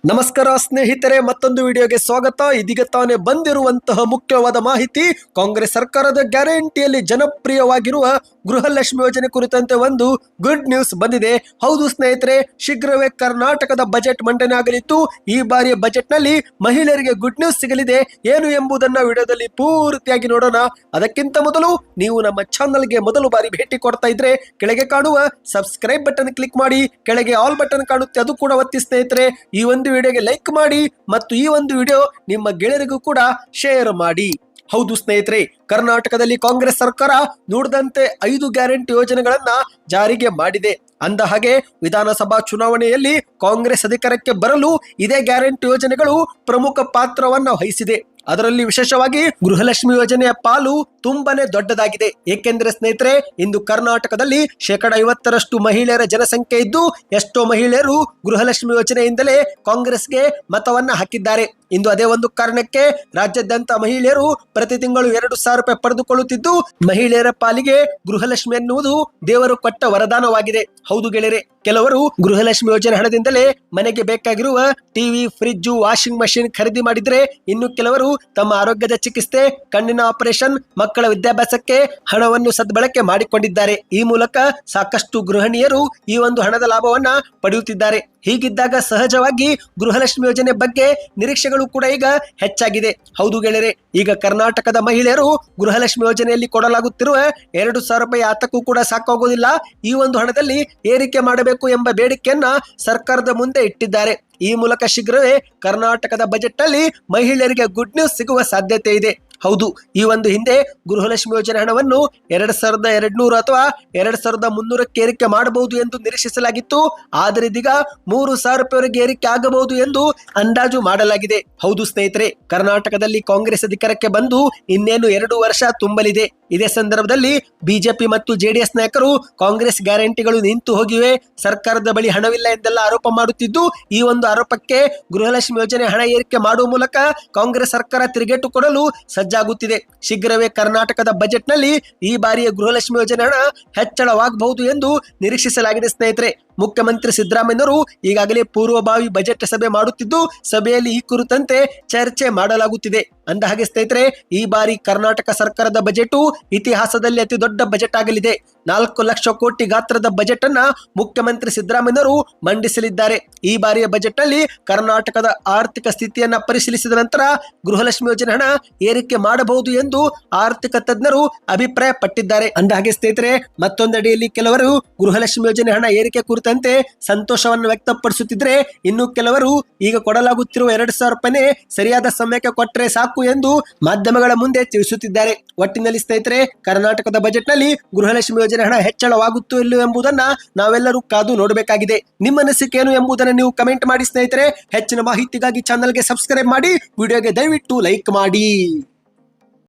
ನಮಸ್ಕಾರ ಸ್ನೇಹಿತರೆ, ಮತ್ತೊಂದು ವಿಡಿಯೋಗೆ ಸ್ವಾಗತ. ಇದೀಗ ತಾನೇ ಬಂದಿರುವಂತಹ ಮುಖ್ಯವಾದ ಮಾಹಿತಿ. ಕಾಂಗ್ರೆಸ್ ಸರ್ಕಾರದ ಗ್ಯಾರಂಟಿಯಲ್ಲಿ ಜನಪ್ರಿಯವಾಗಿರುವ ಗೃಹಲಕ್ಷ್ಮಿ ಯೋಜನೆ ಕುರಿತಂತೆ ಒಂದು ಗುಡ್ ನ್ಯೂಸ್ ಬಂದಿದೆ. ಹೌದು ಸ್ನೇಹಿತರೆ, ಶೀಘ್ರವೇ ಕರ್ನಾಟಕದ ಬಜೆಟ್ ಮಂಡನೆ ಆಗಲಿದ್ದು ಈ ಬಾರಿಯ ಬಜೆಟ್ ನಲ್ಲಿ ಮಹಿಳೆಯರಿಗೆ ಗುಡ್ ನ್ಯೂಸ್ ಸಿಗಲಿದೆ. ಏನು ಎಂಬುದನ್ನ ವಿಡಿಯೋದಲ್ಲಿ ಪೂರ್ತಿಯಾಗಿ ನೋಡೋಣ. ಅದಕ್ಕಿಂತ ಮೊದಲು ನೀವು ನಮ್ಮ ಚಾನಲ್ಗೆ ಮೊದಲು ಬಾರಿ ಭೇಟಿ ಕೊಡ್ತಾ ಇದ್ರೆ ಕೆಳಗೆ ಕಾಣುವ ಸಬ್ಸ್ಕ್ರೈಬ್ ಬಟನ್ ಕ್ಲಿಕ್ ಮಾಡಿ, ಕೆಳಗೆ ಆಲ್ ಬಟನ್ ಕಾಣುತ್ತೆ ಅದು ಕೂಡ ಒತ್ತಿ ಸ್ನೇಹಿತರೆ. ಈ ಒಂದು ವಿಡಿಯೋಗೆ ಲೈಕ್ ಮಾಡಿ ಮತ್ತು ಈ ಒಂದು ವಿಡಿಯೋ ನಿಮ್ಮ ಗೆಳೆಯರಿಗೂ ಕೂಡ ಶೇರ್ ಮಾಡಿ. ಹೌದು ಸ್ನೇಹಿತರೆ, ಕರ್ನಾಟಕದಲ್ಲಿ ಕಾಂಗ್ರೆಸ್ ಸರ್ಕಾರ ನುಡಿದಂತೆ 5 ಗ್ಯಾರಂಟಿ ಯೋಜನೆಗಳನ್ನ ಜಾರಿಗೆ ಮಾಡಿದೆ. ಅಂದ ಹಾಗೆ ವಿಧಾನಸಭಾ ಚುನಾವಣೆಯಲ್ಲಿ ಕಾಂಗ್ರೆಸ್ ಅಧಿಕಾರಕ್ಕೆ ಬರಲು ಇದೇ ಗ್ಯಾರಂಟಿ ಯೋಜನೆಗಳು ಪ್ರಮುಖ ಪಾತ್ರವನ್ನ ವಹಿಸಿದೆ. ಅದರಲ್ಲಿ ವಿಶೇಷವಾಗಿ ಗೃಹಲಕ್ಷ್ಮಿ ಯೋಜನೆಯ ಪಾಲು ತುಂಬಾನೇ ದೊಡ್ಡದಾಗಿದೆ. ಏಕೆಂದ್ರೆ ಸ್ನೇಹಿತರೆ, ಇಂದು ಕರ್ನಾಟಕದಲ್ಲಿ 50% ಮಹಿಳೆಯರ ಜನಸಂಖ್ಯೆ ಇದ್ದು ಎಷ್ಟೋ ಮಹಿಳೆಯರು ಗೃಹಲಕ್ಷ್ಮಿ ಯೋಜನೆಯಿಂದಲೇ ಕಾಂಗ್ರೆಸ್ಗೆ ಮತವನ್ನ ಹಾಕಿದ್ದಾರೆ. ಇಂದು ಅದೇ ಒಂದು ಕಾರಣಕ್ಕೆ ರಾಜ್ಯಾದ್ಯಂತ ಮಹಿಳೆಯರು ಪ್ರತಿ ತಿಂಗಳು 2,000 ರೂಪಾಯಿ ಪಡೆದುಕೊಳ್ಳುತ್ತಿದ್ದು ಮಹಿಳೆಯರ ಪಾಲಿಗೆ ಗೃಹಲಕ್ಷ್ಮಿ ಎನ್ನುವುದು ದೇವರು ಕೊಟ್ಟ ವರದಾನವಾಗಿದೆ. ಹೌದು ಗೆಳೆಯರೆ, ಕೆಲವರು ಗೃಹಲಕ್ಷ್ಮಿ ಯೋಜನೆ ಹಣದಿಂದಲೇ ಮನೆಗೆ ಬೇಕಾಗಿರುವ ಟಿವಿ, ಫ್ರಿಡ್ಜ್, ವಾಷಿಂಗ್ ಮಷಿನ್ ಖರೀದಿ ಮಾಡಿದ್ರೆ, ಇನ್ನು ಕೆಲವರು ತಮ್ಮ ಆರೋಗ್ಯದ ಚಿಕಿತ್ಸೆ, ಕಣ್ಣಿನ ಆಪರೇಷನ್, ಮಕ್ಕಳ ವಿದ್ಯಾಭ್ಯಾಸಕ್ಕೆ ಹಣವನ್ನು ಸದ್ಬಳಕೆ ಮಾಡಿಕೊಂಡಿದ್ದಾರೆ. ಈ ಮೂಲಕ ಸಾಕಷ್ಟು ಗೃಹಿಣಿಯರು ಈ ಒಂದು ಹಣದ ಲಾಭವನ್ನ ಪಡೆಯುತ್ತಿದ್ದಾರೆ. ಹೀಗಿದ್ದಾಗ ಸಹಜವಾಗಿ ಗೃಹಲಕ್ಷ್ಮಿ ಯೋಜನೆ ಬಗ್ಗೆ ನಿರೀಕ್ಷೆಗಳು ಕೂಡ ಈಗ ಹೆಚ್ಚಾಗಿದೆ. ಹೌದು ಗೆಳೆಯರೆ, ಈಗ ಕರ್ನಾಟಕದ ಮಹಿಳೆಯರು ಗೃಹಲಕ್ಷ್ಮಿ ಯೋಜನೆಯಲ್ಲಿ ಕೊಡಲಾಗುತ್ತಿರುವ 2,000 ರೂಪಾಯಿ ಆತಕ್ಕೂ ಕೂಡ ಸಾಕಾಗೋದಿಲ್ಲ. ಈ ಒಂದು ಹಣದಲ್ಲಿ ಏರಿಕೆ ಮಾಡಬೇಕು ಎಂಬ ಬೇಡಿಕೆಯನ್ನ ಸರ್ಕಾರದ ಮುಂದೆ ಇಟ್ಟಿದ್ದಾರೆ. ಈ ಮೂಲಕ ಶೀಘ್ರವೇ ಕರ್ನಾಟಕದ ಬಜೆಟ್ ಅಲ್ಲಿ ಮಹಿಳೆಯರಿಗೆ ಗುಡ್ ನ್ಯೂಸ್ ಸಿಗುವ ಸಾಧ್ಯತೆ ಇದೆ. ಹೌದು, ಈ ಒಂದು ಹಿಂದೆ ಗೃಹಲಕ್ಷ್ಮಿ ಯೋಜನೆ ಹಣವನ್ನು 2,200 ಅಥವಾ 2,300ಕ್ಕೆ ಏರಿಕೆ ಮಾಡಬಹುದು ಎಂದು ನಿರೀಕ್ಷಿಸಲಾಗಿತ್ತು. ಆದರೆ ಇದೀಗ 3,000 ರೂಪಾಯಿವರೆಗೆ ಏರಿಕೆ ಆಗಬಹುದು ಎಂದು ಅಂದಾಜು ಮಾಡಲಾಗಿದೆ. ಹೌದು ಸ್ನೇಹಿತರೆ, ಕರ್ನಾಟಕದಲ್ಲಿ ಕಾಂಗ್ರೆಸ್ ಅಧಿಕಾರಕ್ಕೆ ಬಂದು ಇನ್ನೇನು 2 ವರ್ಷ ತುಂಬಲಿದೆ. ಇದೇ ಸಂದರ್ಭದಲ್ಲಿ ಬಿಜೆಪಿ ಮತ್ತು ಜೆಡಿಎಸ್ ನಾಯಕರು ಕಾಂಗ್ರೆಸ್ ಗ್ಯಾರಂಟಿಗಳು ನಿಂತು ಹೋಗಿವೆ, ಸರ್ಕಾರದ ಬಳಿ ಹಣವಿಲ್ಲ ಎಂದೆಲ್ಲ ಆರೋಪ ಮಾಡುತ್ತಿದ್ದು, ಈ ಒಂದು ಆರೋಪಕ್ಕೆ ಗೃಹಲಕ್ಷ್ಮಿ ಯೋಜನೆ ಹಣ ಏರಿಕೆ ಮಾಡುವ ಮೂಲಕ ಕಾಂಗ್ರೆಸ್ ಸರ್ಕಾರ ತಿರುಗೇಟು ಕೊಡಲು ಸಜ್ಜಾಗುತ್ತಿದೆ. ಶೀಘ್ರವೇ ಕರ್ನಾಟಕದ ಬಜೆಟ್ ನಲ್ಲಿ ಈ ಬಾರಿಯ ಗೃಹಲಕ್ಷ್ಮಿ ಯೋಜನೆ ಹಣ ಹೆಚ್ಚಳವಾಗಬಹುದು ಎಂದು ನಿರೀಕ್ಷಿಸಲಾಗಿದೆ. ಸ್ನೇಹಿತರೆ, ಮುಖ್ಯಮಂತ್ರಿ ಸಿದ್ದರಾಮಯ್ಯನವರು ಈಗಾಗಲೇ ಪೂರ್ವಭಾವಿ ಬಜೆಟ್ ಸಭೆ ಮಾಡುತ್ತಿದ್ದು ಸಭೆಯಲ್ಲಿ ಈ ಕುರಿತಂತೆ ಚರ್ಚೆ ಮಾಡಲಾಗುತ್ತಿದೆ. ಅಂದ ಹಾಗೆ ಸ್ನೇಹಿತರೆ, ಈ ಬಾರಿ ಕರ್ನಾಟಕ ಸರ್ಕಾರದ ಬಜೆಟ್ ಇತಿಹಾಸದಲ್ಲಿ ಅತಿ ದೊಡ್ಡ ಬಜೆಟ್ ಆಗಲಿದೆ. 4 ಲಕ್ಷ ಕೋಟಿ ಗಾತ್ರದ ಬಜೆಟ್ ಅನ್ನ ಮುಖ್ಯಮಂತ್ರಿ ಸಿದ್ದರಾಮಯ್ಯನವರು ಮಂಡಿಸಲಿದ್ದಾರೆ. ಈ ಬಾರಿಯ ಬಜೆಟ್ ನಲ್ಲಿ ಕರ್ನಾಟಕದ ಆರ್ಥಿಕ ಸ್ಥಿತಿಯನ್ನ ಪರಿಶೀಲಿಸಿದ ನಂತರ ಗೃಹಲಕ್ಷ್ಮಿ ಯೋಜನೆ ಹಣ ಏರಿಕೆ ಮಾಡಬಹುದು ಎಂದು ಆರ್ಥಿಕ ತಜ್ಞರು ಅಭಿಪ್ರಾಯ ಪಟ್ಟಿದ್ದಾರೆ. ಅಂದ ಹಾಗೆ ಸ್ನೇಹಿತರೆ, ಮತ್ತೊಂದೆಡೆಯಲ್ಲಿ ಕೆಲವರು ಗೃಹಲಕ್ಷ್ಮಿ ಯೋಜನೆ ಹಣ ಏರಿಕೆ ಕುರಿತಂತೆ ಸಂತೋಷವನ್ನು ವ್ಯಕ್ತಪಡಿಸುತ್ತಿದ್ರೆ, ಇನ್ನು ಕೆಲವರು ಈಗ ಕೊಡಲಾಗುತ್ತಿರುವ 2,000 ರೂಪಾಯಿನೇ ಸರಿಯಾದ ಸಮಯಕ್ಕೆ ಕೊಟ್ಟರೆ ಸಾಕು ಎಂದು ಮಾಧ್ಯಮಗಳ ಮುಂದೆ ತಿಳಿಸುತ್ತಿದ್ದಾರೆ. ಒಟ್ಟಿನಲ್ಲಿ ಸ್ನೇಹಿತರೆ, ಕರ್ನಾಟಕದ ಬಜೆಟ್ ನಲ್ಲಿ ಗೃಹಲಕ್ಷ್ಮಿ ಯೋಜನೆ ಹಣ ಹೆಚ್ಚಳವಾಗುತ್ತೋ ಇಲ್ಲೋ ಎಂಬುದನ್ನ ನಾವೆಲ್ಲರೂ ಕಾದು ನೋಡಬೇಕಾಗಿದೆ. ನಿಮ್ಮ ಅನಿಸಿಕೆ ಏನು ಎಂಬುದನ್ನು ನೀವು ಕಮೆಂಟ್ ಮಾಡಿ ಸ್ನೇಹಿತರೆ. ಹೆಚ್ಚಿನ ಮಾಹಿತಿಗಾಗಿ ಚಾನಲ್ಗೆ ಸಬ್ಸ್ಕ್ರೈಬ್ ಮಾಡಿ, ವಿಡಿಯೋಗೆ ದಯವಿಟ್ಟು ಲೈಕ್ ಮಾಡಿ.